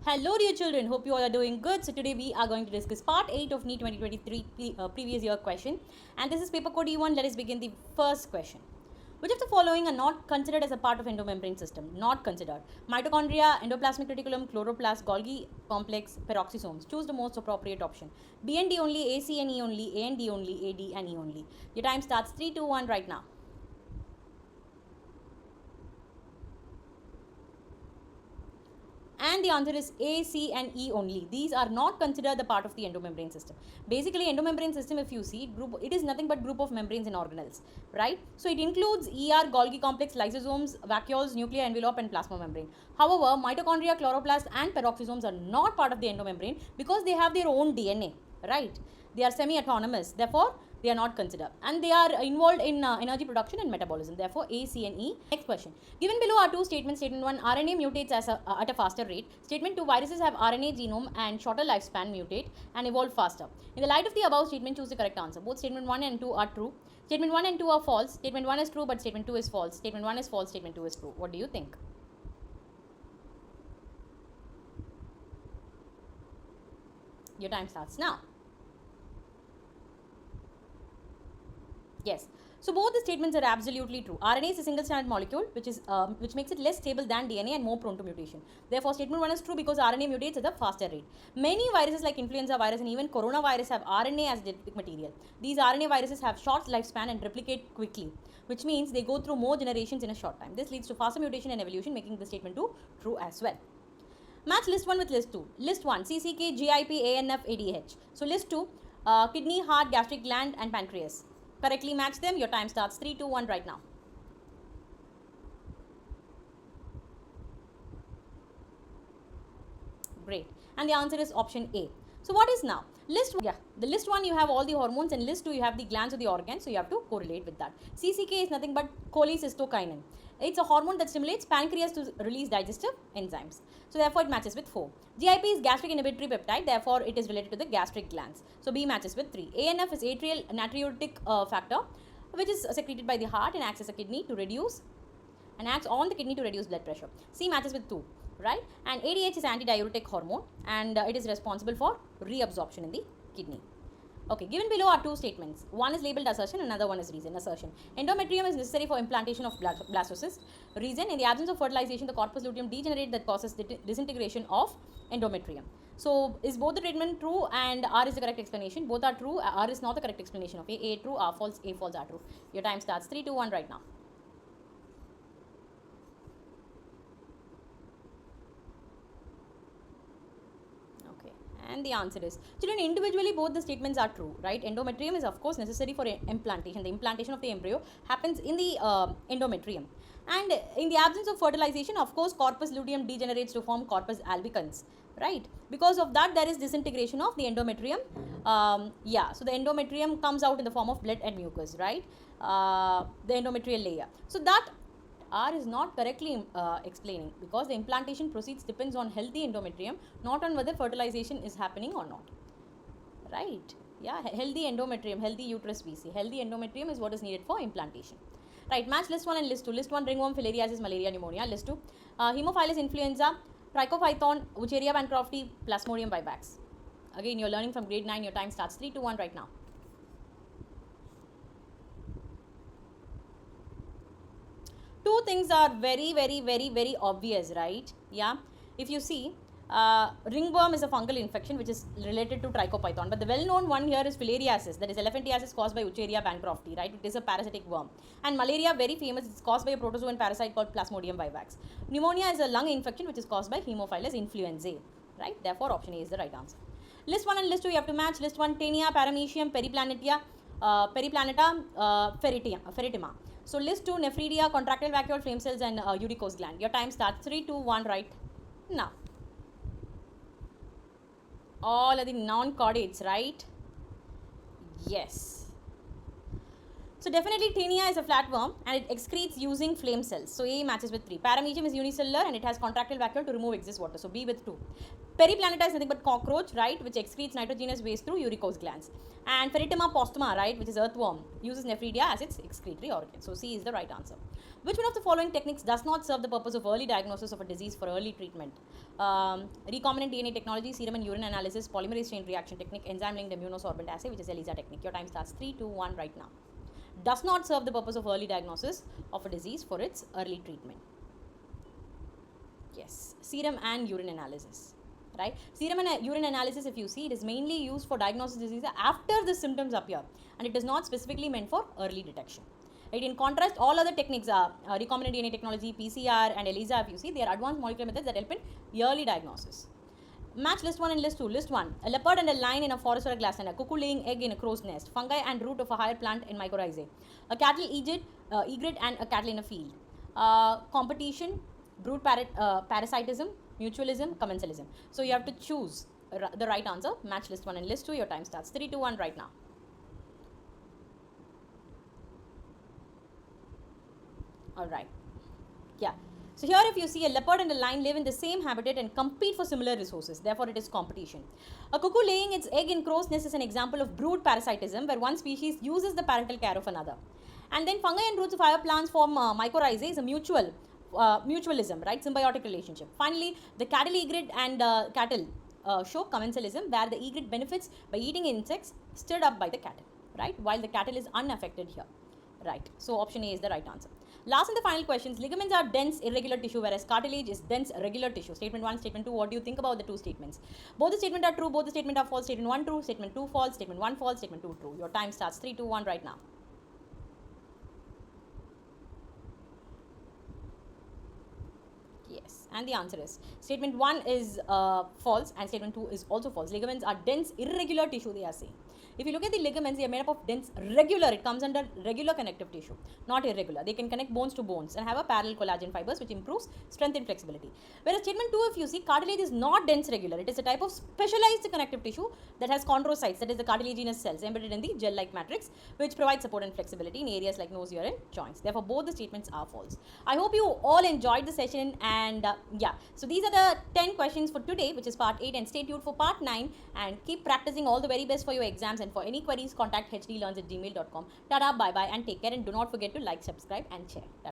Hello dear children, hope you all are doing good. So today we are going to discuss part 8 of Neet 2023 previous year question, and this is paper code E1. Let us begin the first question. Which of the following are not considered as a part of endomembrane system? Not considered. Mitochondria, endoplasmic reticulum, chloroplast, Golgi complex, peroxisomes. Choose the most appropriate option. B and D only, A, C and E only, A and D only, A, D and E only. Your time starts 3, 2, 1 right now. And the answer is A, C and E only. These are not considered the part of the endomembrane system. Basically, endomembrane system, if you see, it is nothing but group of membranes in organelles, right? So it includes ER, Golgi complex, lysosomes, vacuoles, nuclear envelope and plasma membrane. However, mitochondria, chloroplast and peroxisomes are not part of the endomembrane because they have their own DNA, right? They are semi-autonomous. Therefore, they are not considered, and they are involved in energy production and metabolism. Therefore, A, C and E. Next question. Given below are two statements. Statement 1, RNA mutates at a faster rate. Statement 2, viruses have RNA genome and shorter lifespan, mutate and evolve faster. In the light of the above statement, choose the correct answer. Both statement 1 and 2 are true. Statement 1 and 2 are false. Statement 1 is true, but statement 2 is false. Statement 1 is false, statement 2 is true. What do you think? Your time starts now. Yes. So both the statements are absolutely true. RNA is a single stranded molecule, which makes it less stable than DNA and more prone to mutation. Therefore, statement 1 is true because RNA mutates at a faster rate. Many viruses like influenza virus and even coronavirus have RNA as genetic material. These RNA viruses have short lifespan and replicate quickly, which means they go through more generations in a short time. This leads to faster mutation and evolution, making the statement 2 true as well. Match list 1 with list 2. List 1, CCK, GIP, ANF, ADH. So list 2, kidney, heart, gastric gland and pancreas. Correctly match them. Your time starts 3, 2, 1 right now. Great. And the answer is option A. So what is now? The list 1 you have all the hormones, and list 2 you have the glands or the organs, so you have to correlate with that. CCK is nothing but cholecystokinin. It's a hormone that stimulates pancreas to release digestive enzymes. So therefore it matches with 4. GIP is gastric inhibitory peptide, therefore it is related to the gastric glands. So B matches with 3. ANF is atrial natriuretic factor, which is secreted by the heart and acts as a kidney to reduce and acts on the kidney to reduce blood pressure. C matches with 2, right? And ADH is antidiuretic hormone, and it is responsible for reabsorption in the kidney. Okay, given below are two statements. One is labeled assertion, another one is reason. Assertion. Endometrium is necessary for implantation of blastocyst. Reason, in the absence of fertilization, the corpus luteum degenerates that causes disintegration of endometrium. So, is both the statement true and R is the correct explanation? Both are true. R is not the correct explanation of A true, R false, A false, R true. Your time starts 3, 2, 1 right now. And the answer is, children, individually both the statements are true, right? Endometrium is of course necessary for implantation. The implantation of the embryo happens in the endometrium, and in the absence of fertilization, of course, corpus luteum degenerates to form corpus albicans, right? Because of that, there is disintegration of the endometrium. So the endometrium comes out in the form of blood and mucus, right? The endometrial layer. So that R is not correctly explaining, because the implantation proceeds depends on healthy endometrium, not on whether fertilization is happening or not, right? Yeah, healthy endometrium, healthy uterus VC. Healthy endometrium is what is needed for implantation, right? Match list 1 and list 2. List 1, ringworm, filariasis, malaria, pneumonia. List 2, Haemophilus influenza, trichophyton, Wucheria bancrofti, Plasmodium vivax. Again, you're learning from grade 9. Your time starts 3, 2, 1 right now. Two things are very obvious, right? Yeah, if you see, ringworm is a fungal infection which is related to trichophyton, but the well-known one here is filariasis, that is elephantiasis caused by Wucheria bancrofti, right? It is a parasitic worm. And malaria, very famous, it's caused by a protozoan parasite called Plasmodium vivax. Pneumonia is a lung infection which is caused by Haemophilus influenzae, right? Therefore option A is the right answer. List 1 and list 2 you have to match. List 1, Taenia, Paramecium, Periplaneta, Ferritima. So list 2, nephridia, contractile vacuole, flame cells and uricose gland. Your time starts 3, 2, 1 right now. All are the non-chordates, right? Yes. So definitely Taenia is a flatworm and it excretes using flame cells. So A matches with 3. Paramecium is unicellular and it has contractile vacuole to remove excess water. So B with 2. Periplaneta is nothing but cockroach, right, which excretes nitrogenous waste through uricose glands. And Feritema postuma, right, which is earthworm, uses nephridia as its excretory organ. So C is the right answer. Which one of the following techniques does not serve the purpose of early diagnosis of a disease for early treatment? Recombinant DNA technology, serum and urine analysis, polymerase chain reaction technique, enzyme linked immunosorbent assay, which is ELISA technique. Your time starts 3, 2, 1 right now. Does not serve the purpose of early diagnosis of a disease for its early treatment. Yes, serum and urine analysis, right? Serum and urine analysis, if you see, it is mainly used for diagnosis disease after the symptoms appear, and it is not specifically meant for early detection. Right? In contrast, all other techniques are recombinant DNA technology, PCR and ELISA, if you see, they are advanced molecular methods that help in early diagnosis. Match list 1 and list 2. List 1. A leopard and a lion in a forest or a grassland. A cuckoo laying egg in a crow's nest. Fungi and root of a higher plant in mycorrhizae. A cattle egret and a cattle in a field. Competition, brood parasitism, mutualism, commensalism. So you have to choose the right answer. Match list 1 and list 2. Your time starts 3, 2, 1 right now. Alright. Yeah. So here if you see, a leopard and a lion live in the same habitat and compete for similar resources. Therefore, it is competition. A cuckoo laying its egg in crow's nest is an example of brood parasitism, where one species uses the parental care of another. And then fungi and roots of higher plants form mycorrhizae is a mutualism, right? Symbiotic relationship. Finally, the cattle egret and cattle show commensalism, where the egret benefits by eating insects stirred up by the cattle, right? While the cattle is unaffected here, right? So option A is the right answer. Last and the final questions. Ligaments are dense, irregular tissue, whereas cartilage is dense, regular tissue. Statement 1, statement 2. What do you think about the two statements? Both the statements are true, both the statements are false. Statement 1 true, statement 2 false, statement 1 false, statement 2 true. Your time starts 3, 2, 1 right now. Yes, and the answer is statement 1 is false and statement 2 is also false. Ligaments are dense, irregular tissue, they are saying. If you look at the ligaments, they are made up of dense, regular, it comes under regular connective tissue, not irregular. They can connect bones to bones and have a parallel collagen fibers, which improves strength and flexibility. Whereas statement 2, if you see, cartilage is not dense regular. It is a type of specialized connective tissue that has chondrocytes, that is the cartilaginous cells embedded in the gel-like matrix, which provide support and flexibility in areas like nose, ear and joints. Therefore, both the statements are false. I hope you all enjoyed the session, and yeah, so these are the 10 questions for today, which is part 8, and stay tuned for part 9 and keep practicing. All the very best for your exams, and for any queries, contact hdlearns@gmail.com. Tada, bye bye, and take care, and do not forget to like, subscribe and share. Tada.